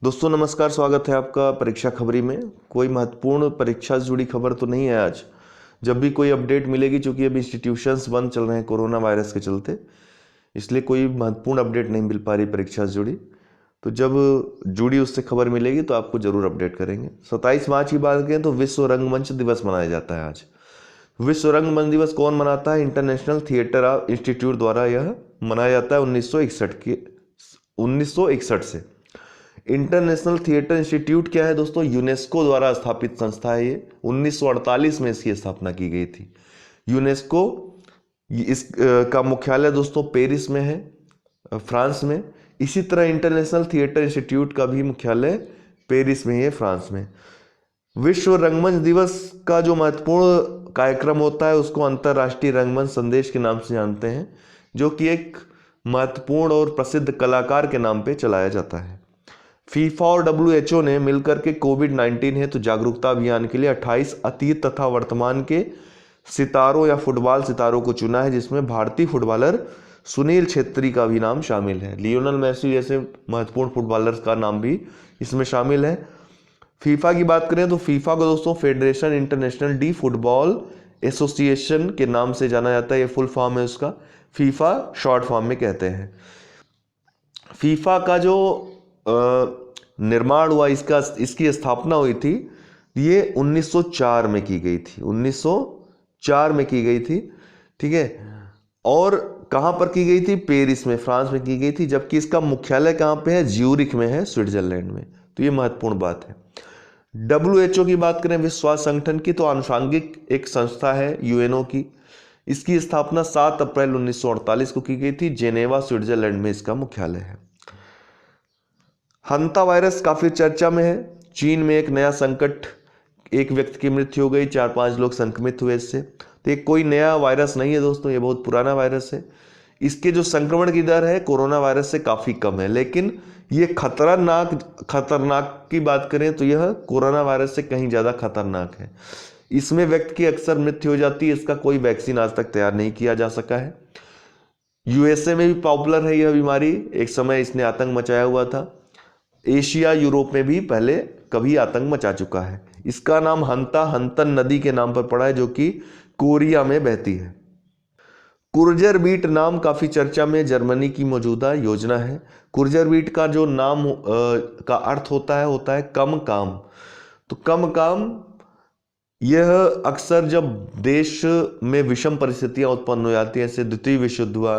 दोस्तों नमस्कार, स्वागत है आपका परीक्षा खबरी में। कोई महत्वपूर्ण परीक्षा से जुड़ी खबर तो नहीं है आज। जब भी कोई अपडेट मिलेगी, चूंकि अभी इंस्टीट्यूशंस बंद चल रहे हैं कोरोना वायरस के चलते, इसलिए कोई महत्वपूर्ण अपडेट नहीं मिल पा रही परीक्षा से जुड़ी। तो जब जुड़ी उससे खबर मिलेगी तो आपको जरूर अपडेट करेंगे। 27 मार्च की बात करें तो विश्व रंगमंच दिवस मनाया जाता है आज। विश्व रंगमंच दिवस कौन मनाता है? इंटरनेशनल थिएटर इंस्टीट्यूट द्वारा यह मनाया जाता है 1961 से। इंटरनेशनल थिएटर इंस्टीट्यूट क्या है दोस्तों? यूनेस्को द्वारा स्थापित संस्था है ये। 1948 में इसकी स्थापना की गई थी। यूनेस्को इस का मुख्यालय दोस्तों पेरिस में है, फ्रांस में। इसी तरह इंटरनेशनल थिएटर इंस्टीट्यूट का भी मुख्यालय पेरिस में है, फ्रांस में। विश्व रंगमंच दिवस का जो महत्वपूर्ण कार्यक्रम होता है उसको अंतर्राष्ट्रीय रंगमंच संदेश के नाम से जानते हैं, जो कि एक महत्वपूर्ण और प्रसिद्ध कलाकार के नाम पे चलाया जाता है। फीफा और WHO ने मिलकर के कोविड-19 हेतु जागरूकता अभियान के लिए 28 अतीत तथा वर्तमान के सितारों या फुटबॉल सितारों को चुना है, जिसमें भारतीय फुटबॉलर सुनील छेत्री का भी नाम शामिल है। लियोनेल मेसी जैसे महत्वपूर्ण फुटबॉलर्स का नाम भी इसमें शामिल है। फीफा की बात करें तो फीफा को दोस्तों federation international D football association के नाम से जाना जाता है। ये फुल फॉर्म है उसका, फीफा शॉर्ट फॉर्म में कहते हैं। फीफा का जो निर्माण हुआ, इसकी स्थापना हुई थी, ये 1904 में की गई थी। 1904 में की गई थी, ठीक है। और कहां पर की गई थी? पेरिस में, फ्रांस में की गई थी। जबकि इसका मुख्यालय कहां पे है? ज्यूरिख में है, स्विट्जरलैंड में। तो ये महत्वपूर्ण बात है। WHO की बात करें, विश्व स्वास्थ्य संगठन की, तो आनुषंगिक एक संस्था है यूएनओ की। इसकी स्थापना 7 अप्रैल 1948 को की गई थी। जेनेवा, स्विट्जरलैंड में इसका मुख्यालय है। हंता वायरस काफी चर्चा में है। चीन में एक नया संकट, एक व्यक्ति की मृत्यु हो गई, 4-5 लोग संक्रमित हुए इससे। तो ये कोई नया वायरस नहीं है दोस्तों, ये बहुत पुराना वायरस है। इसके जो संक्रमण की दर है कोरोना वायरस से काफी कम है, लेकिन ये खतरनाक की बात करें तो यह कोरोना वायरस से कहीं ज्यादा खतरनाक है। इसमें व्यक्ति की अक्सर मृत्यु हो जाती है। इसका कोई वैक्सीन आज तक तैयार नहीं किया जा सका है। USA में भी पॉपुलर है यह बीमारी। एक समय इसने आतंक मचाया हुआ था। एशिया, यूरोप में भी पहले कभी आतंक मचा चुका है। इसका नाम हंतन नदी के नाम पर पड़ा है, जो कि कोरिया में बहती है। कुर्जर बीट नाम काफी चर्चा में, जर्मनी की मौजूदा योजना है। कुर्जर बीट का जो नाम का अर्थ होता है कम काम। तो कम काम, यह अक्सर जब देश में विषम परिस्थितियां उत्पन्न हो जाती हैं, जैसे द्वितीय विश्व युद्ध हुआ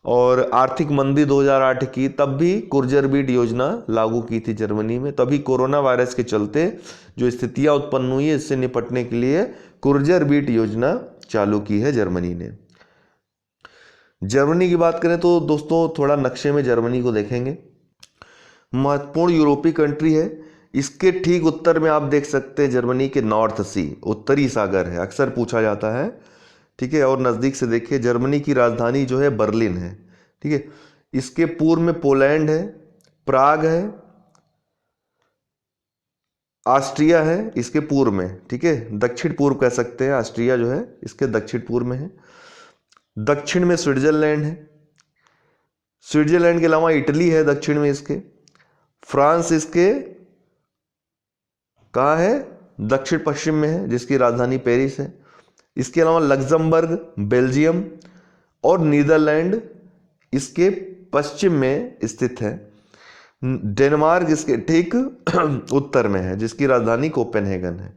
और आर्थिक मंदी 2008 की, तब भी कुर्जर बीट योजना लागू की थी जर्मनी में। तभी कोरोना वायरस के चलते जो स्थितियां उत्पन्न हुई है, इससे निपटने के लिए कुर्जर बीट योजना चालू की है जर्मनी ने। जर्मनी की बात करें तो दोस्तों थोड़ा नक्शे में जर्मनी को देखेंगे। महत्वपूर्ण यूरोपीय कंट्री है। इसके ठीक उत्तर में आप देख सकते हैं जर्मनी के नॉर्थ सी, उत्तरी सागर है, अक्सर पूछा जाता है, ठीक है। और नजदीक से देखिए, जर्मनी की राजधानी जो है बर्लिन है, ठीक है। इसके पूर्व में पोलैंड है, प्राग है, ऑस्ट्रिया है इसके पूर्व में, ठीक है। दक्षिण पूर्व कह सकते हैं, ऑस्ट्रिया जो है इसके दक्षिण पूर्व में है। दक्षिण में स्विट्जरलैंड है। स्विट्जरलैंड के अलावा इटली है दक्षिण में इसके। फ्रांस इसके कहाँ है? दक्षिण पश्चिम में है, जिसकी राजधानी पेरिस है। इसके अलावा लग्जमबर्ग, बेल्जियम और नीदरलैंड इसके पश्चिम में स्थित है। डेनमार्क इसके ठीक उत्तर में है, जिसकी राजधानी कोपेनहेगन है।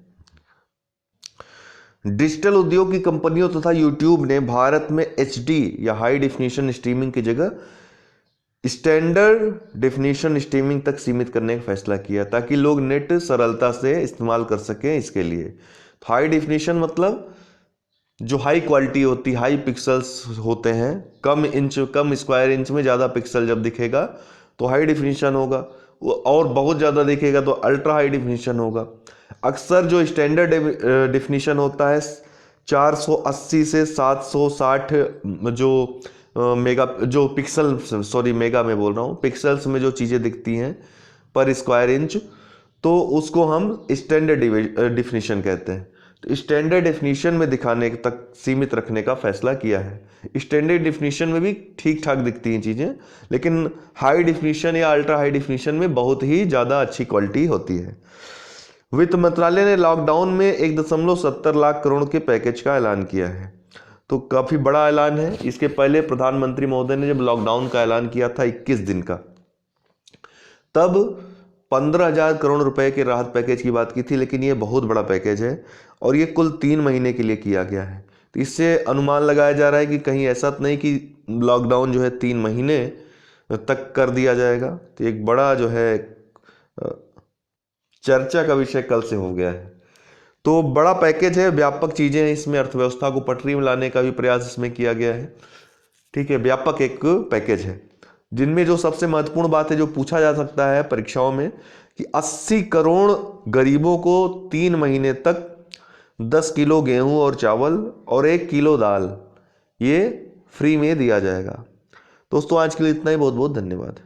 डिजिटल उद्योग की कंपनियों तथा यूट्यूब ने भारत में HD या हाई डेफिनेशन स्ट्रीमिंग की जगह स्टैंडर्ड डेफिनेशन स्ट्रीमिंग तक सीमित करने का फैसला किया, ताकि लोग नेट सरलता से इस्तेमाल कर सकें इसके लिए। हाई डेफिनेशन मतलब जो हाई क्वालिटी होती, हाई पिक्सल्स होते हैं, कम स्क्वायर इंच में ज़्यादा पिक्सल जब दिखेगा तो हाई डेफिनेशन होगा, और बहुत ज़्यादा दिखेगा तो अल्ट्रा हाई डेफिनेशन होगा। अक्सर जो स्टैंडर्ड डेफिनेशन होता है 480 से 760 जो पिक्सल, सॉरी मेगा में बोल रहा हूँ, पिक्सल्स में जो चीज़ें दिखती हैं पर स्क्वायर इंच, तो उसको हम स्टैंडर्ड डेफिनेशन कहते हैं। स्टैंडर्ड डेफिनेशन में दिखाने तक सीमित रखने का फैसला किया है। स्टैंडर्ड डेफिनेशन में भी ठीक ठाक दिखती हैं चीज़ें, लेकिन हाई डेफिनेशन या अल्ट्रा हाई डेफिनेशन में बहुत ही ज़्यादा अच्छी क्वालिटी होती है। वित्त मंत्रालय ने लॉकडाउन में 1.70 लाख करोड़ के पैकेज का ऐलान किया है। तो काफ़ी बड़ा ऐलान है। इसके पहले प्रधानमंत्री महोदय ने जब लॉकडाउन का ऐलान किया था 21 दिन का, तब 15,000 करोड़ रुपए के राहत पैकेज की बात की थी, लेकिन ये बहुत बड़ा पैकेज है और ये कुल 3 महीने के लिए किया गया है। तो इससे अनुमान लगाया जा रहा है कि कहीं ऐसा तो नहीं कि लॉकडाउन जो है 3 महीने तक कर दिया जाएगा। तो एक बड़ा जो है चर्चा का विषय कल से हो गया है। तो बड़ा पैकेज है, व्यापक चीज़ें हैं इसमें, अर्थव्यवस्था को पटरी में लाने का भी प्रयास इसमें किया गया है। ठीक है, व्यापक एक पैकेज है, जिनमें जो सबसे महत्वपूर्ण बात है जो पूछा जा सकता है परीक्षाओं में कि 80 करोड़ गरीबों को 3 महीने तक 10 किलो गेहूं और चावल और 1 किलो दाल ये फ्री में दिया जाएगा। दोस्तों आज के लिए इतना ही, बहुत बहुत धन्यवाद।